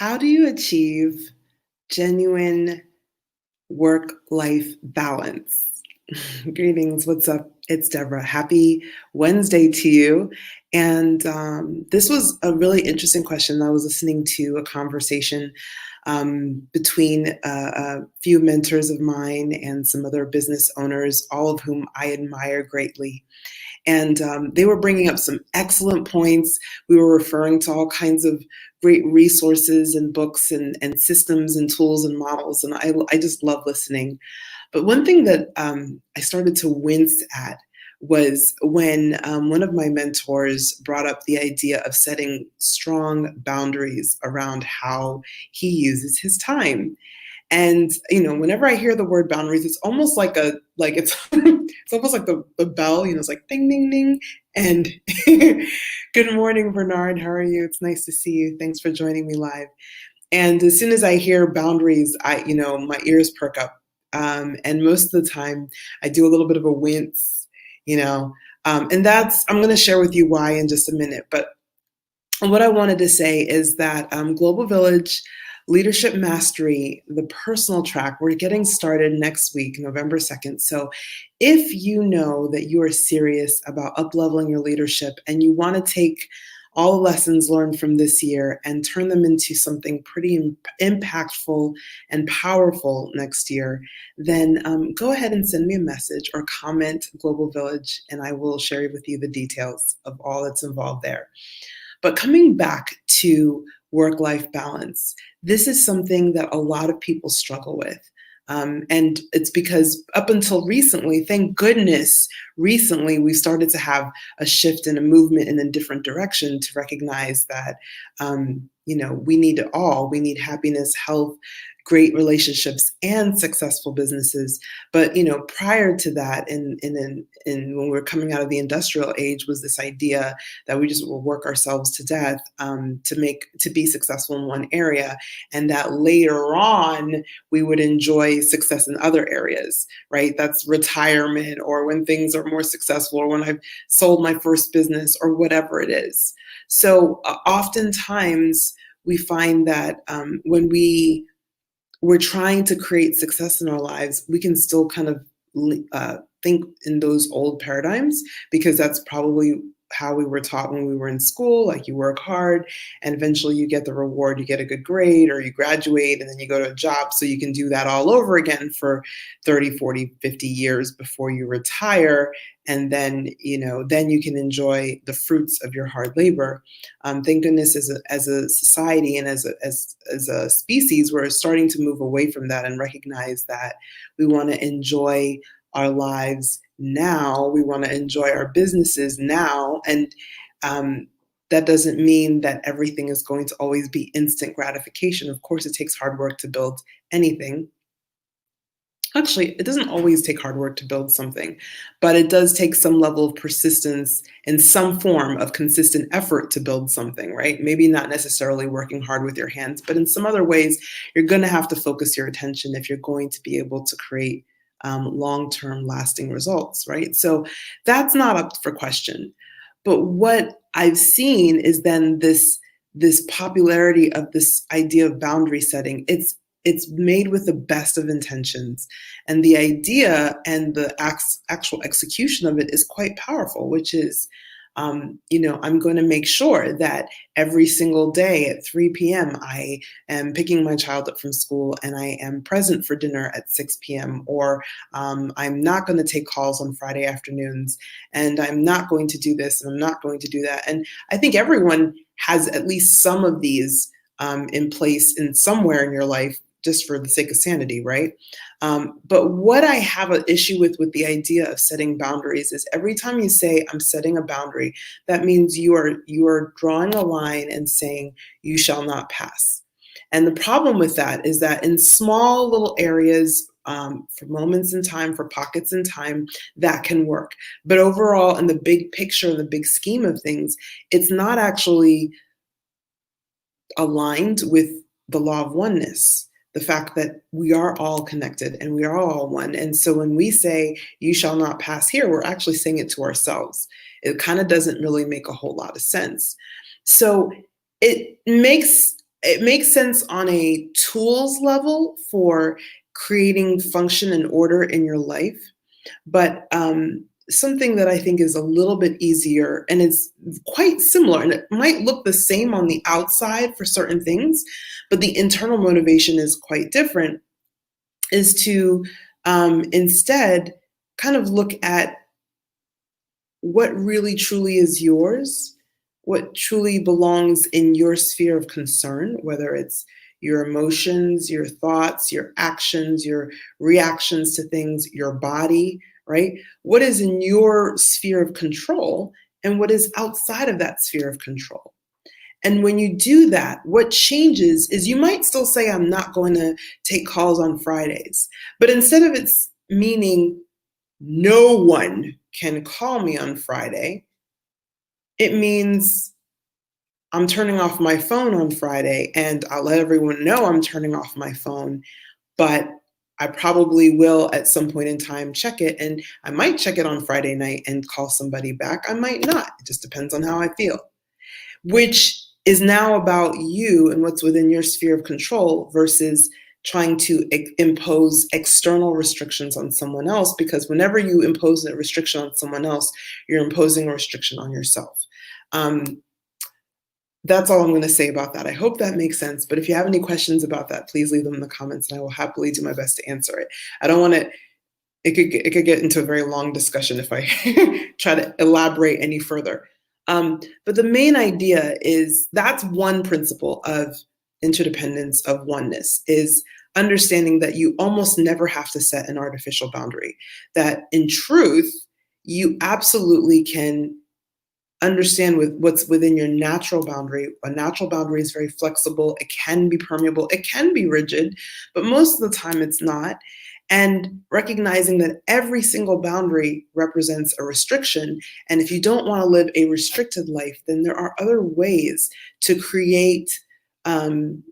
How do you achieve genuine work-life balance? Greetings, what's up? It's Deborah. Happy Wednesday to you. And this was a really interesting question. I was listening to a conversation between a few mentors of mine and some other business owners, all of whom I admire greatly. And they were bringing up some excellent points. We were referring to all kinds of great resources and books and systems and tools and models. And I just love listening. But one thing that I started to wince at was when one of my mentors brought up the idea of setting strong boundaries around how he uses his time. And whenever I hear the word boundaries, it's almost like it's it's almost like the bell, it's like ding ding ding. And good morning, Bernard. How are you? It's nice to see you. Thanks for joining me live. And as soon as I hear boundaries, my ears perk up. And most of the time, I do a little bit of a wince, and I'm going to share with you why in just a minute. But what I wanted to say is that Global Village Leadership Mastery, the personal track, we're getting started next week, November 2nd. So if you know that you are serious about up-leveling your leadership and you want to take all the lessons learned from this year and turn them into something pretty impactful and powerful next year, then go ahead and send me a message or comment Global Village, and I will share with you the details of all that's involved there. But coming back to work-life balance, this is something that a lot of people struggle with. And it's because up until recently, thank goodness, recently we started to have a shift and a movement in a different direction to recognize that, we need it all. We need happiness, health, great relationships, and successful businesses. But prior to that, and when we were coming out of the industrial age, was this idea that we just will work ourselves to death to be successful in one area, and that later on we would enjoy success in other areas, right? That's retirement, or when things are more successful, or when I've sold my first business, or whatever it is. So oftentimes we find that when we're trying to create success in our lives, we can still kind of think in those old paradigms, because that's probably how we were taught when we were in school. Like, you work hard and eventually you get the reward, you get a good grade, or you graduate and then you go to a job so you can do that all over again for 30, 40, 50 years before you retire. And then, then you can enjoy the fruits of your hard labor. Thank goodness, as a society and as a species, we're starting to move away from that and recognize that we want to enjoy our lives now. We want to enjoy our businesses now. And that doesn't mean that everything is going to always be instant gratification. Of course, it takes hard work to build anything. Actually, it doesn't always take hard work to build something, but it does take some level of persistence and some form of consistent effort to build something, right? Maybe not necessarily working hard with your hands, but in some other ways, you're going to have to focus your attention if you're going to be able to create long-term lasting results, right? So that's not up for question. But what I've seen is then this popularity of this idea of boundary setting. It's made with the best of intentions, and the idea and the actual execution of it is quite powerful, which is, I'm going to make sure that every single day at 3 p.m. I am picking my child up from school and I am present for dinner at 6 p.m. Or I'm not going to take calls on Friday afternoons, and I'm not going to do this and I'm not going to do that. And I think everyone has at least some of these in place in somewhere in your life, just for the sake of sanity, right? But what I have an issue with the idea of setting boundaries is every time you say, I'm setting a boundary, that means you are drawing a line and saying, you shall not pass. And the problem with that is that in small little areas, for moments in time, for pockets in time, that can work. But overall, in the big picture, in the big scheme of things, it's not actually aligned with the law of oneness. The fact that we are all connected and we are all one. And so when we say, you shall not pass here, we're actually saying it to ourselves. It kind of doesn't really make a whole lot of sense. So it makes it makes sense on a tools level for creating function and order in your life. But something that I think is a little bit easier and it's quite similar, and it might look the same on the outside for certain things, but the internal motivation is quite different, is to instead kind of look at what really truly is yours, what truly belongs in your sphere of concern, whether it's your emotions, your thoughts, your actions, your reactions to things, your body, right? What is in your sphere of control and what is outside of that sphere of control? And when you do that, what changes is you might still say, I'm not going to take calls on Fridays. But instead of it's meaning no one can call me on Friday, it means I'm turning off my phone on Friday and I'll let everyone know I'm turning off my phone, but I probably will at some point in time check it. And I might check it on Friday night and call somebody back. I might not. It just depends on how I feel, which is now about you and what's within your sphere of control versus trying to impose external restrictions on someone else, because whenever you impose a restriction on someone else, you're imposing a restriction on yourself. That's all I'm going to say about that. I hope that makes sense. But if you have any questions about that, please leave them in the comments and I will happily do my best to answer it. I don't want to, it could get into a very long discussion if I try to elaborate any further. But the main idea is that's one principle of interdependence, of oneness, is understanding that you almost never have to set an artificial boundary. That in truth, you absolutely can understand with what's within your natural boundary. A natural boundary is very flexible. It can be permeable. It can be rigid, but most of the time it's not. And recognizing that every single boundary represents a restriction. And if you don't want to live a restricted life, then there are other ways to create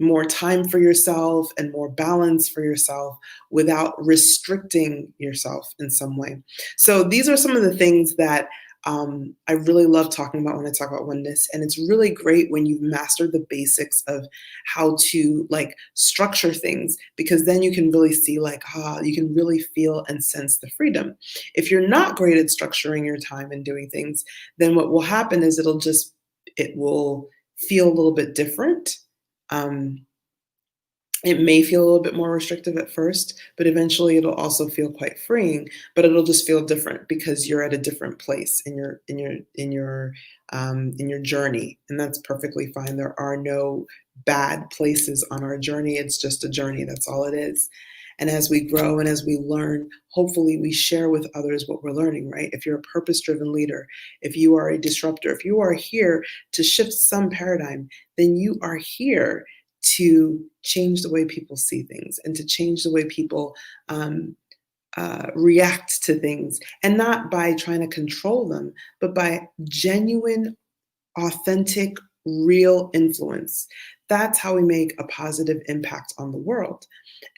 more time for yourself and more balance for yourself without restricting yourself in some way. So these are some of the things that I really love talking about when I talk about oneness. And it's really great when you've mastered the basics of how to like structure things, because then you can really see like, you can really feel and sense the freedom. If you're not great at structuring your time and doing things, then what will happen is it will feel a little bit different. It may feel a little bit more restrictive at first, but eventually it'll also feel quite freeing, but it'll just feel different because you're at a different place in your journey. And that's perfectly fine. There are no bad places on our journey. It's just a journey. That's all it is. And as we grow and as we learn, hopefully we share with others what we're learning, right? If you're a purpose-driven leader, if you are a disruptor, if you are here to shift some paradigm, then you are here to change the way people see things and to change the way people react to things, and not by trying to control them, but by genuine, authentic, real influence. That's how we make a positive impact on the world.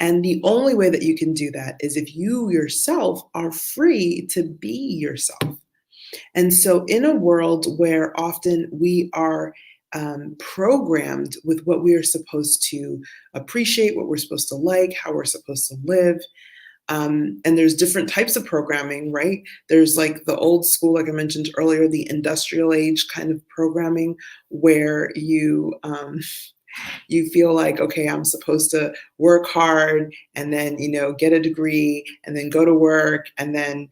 And the only way that you can do that is if you yourself are free to be yourself. And so, in a world where often we are programmed with what we are supposed to appreciate, what we're supposed to like, how we're supposed to live. And there's different types of programming, right? There's like the old school, like I mentioned earlier, the industrial age kind of programming where you feel like, okay, I'm supposed to work hard and then, get a degree and then go to work and then,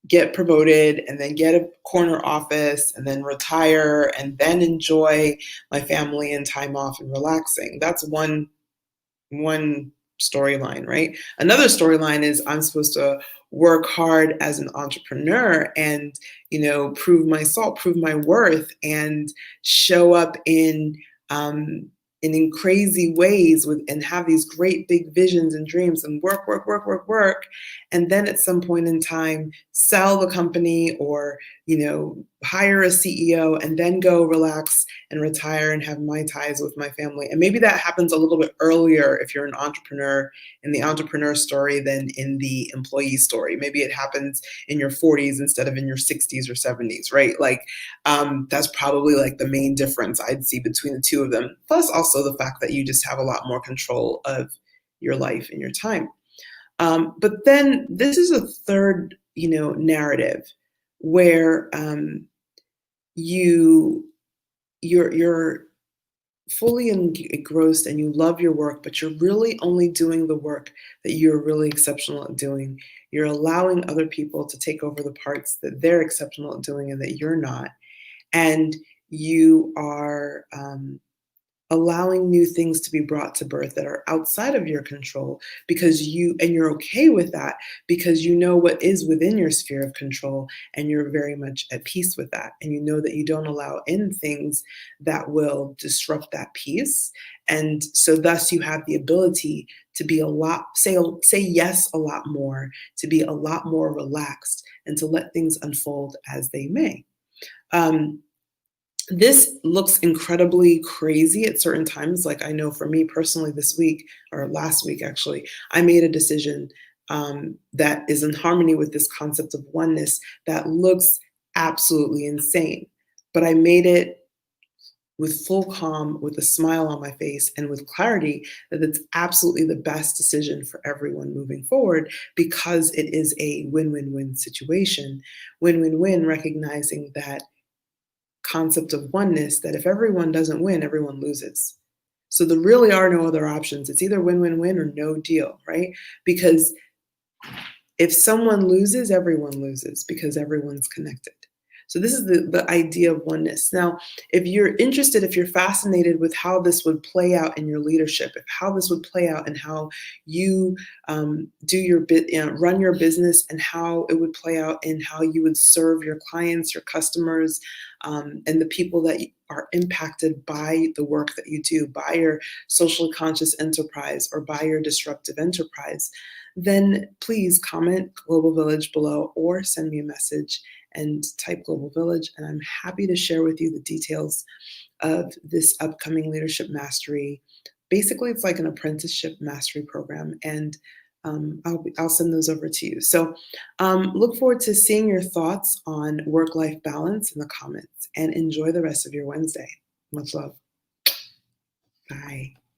get promoted and then get a corner office and then retire and then enjoy my family and time off and relaxing. That's one storyline, right? Another storyline is I'm supposed to work hard as an entrepreneur and, prove my salt, prove my worth, and show up in crazy ways and have these great big visions and dreams and work. And then at some point in time, sell the company or, hire a CEO and then go relax and retire and have Mai Tais with my family. And maybe that happens a little bit earlier if you're an entrepreneur in the entrepreneur story than in the employee story. Maybe it happens in your 40s instead of in your 60s or 70s, right? Like that's probably like the main difference I'd see between the two of them. Plus also the fact that you just have a lot more control of your life and your time. But then this is a third, narrative where you're fully engrossed and you love your work, but you're really only doing the work that you're really exceptional at doing. You're allowing other people to take over the parts that they're exceptional at doing and that you're not. And you are allowing new things to be brought to birth that are outside of your control you're okay with that because you know what is within your sphere of control and you're very much at peace with that, and you know that you don't allow in things that will disrupt that peace. And so thus you have the ability to be say yes a lot more, to be a lot more relaxed, and to let things unfold as they may. This looks incredibly crazy at certain times. Like I know for me personally this week, or last week actually, I made a decision that is in harmony with this concept of oneness that looks absolutely insane. But I made it with full calm, with a smile on my face, and with clarity that it's absolutely the best decision for everyone moving forward because it is a win-win-win situation. Win-win-win, recognizing that concept of oneness, that if everyone doesn't win, everyone loses. So there really are no other options. It's either win-win-win or no deal, right? Because if someone loses, everyone loses because everyone's connected. So this is the idea of oneness. Now, if you're interested, if you're fascinated with how this would play out in your leadership, if how this would play out and how you run your business, and how it would play out in how you would serve your clients, your customers, and the people that are impacted by the work that you do, by your socially conscious enterprise or by your disruptive enterprise, then please comment Global Village below or send me a message and type Global Village, and I'm happy to share with you the details of this upcoming leadership mastery. Basically, it's like an apprenticeship mastery program, and I'll send those over to you. So look forward to seeing your thoughts on work-life balance in the comments, and enjoy the rest of your Wednesday. Much love. Bye.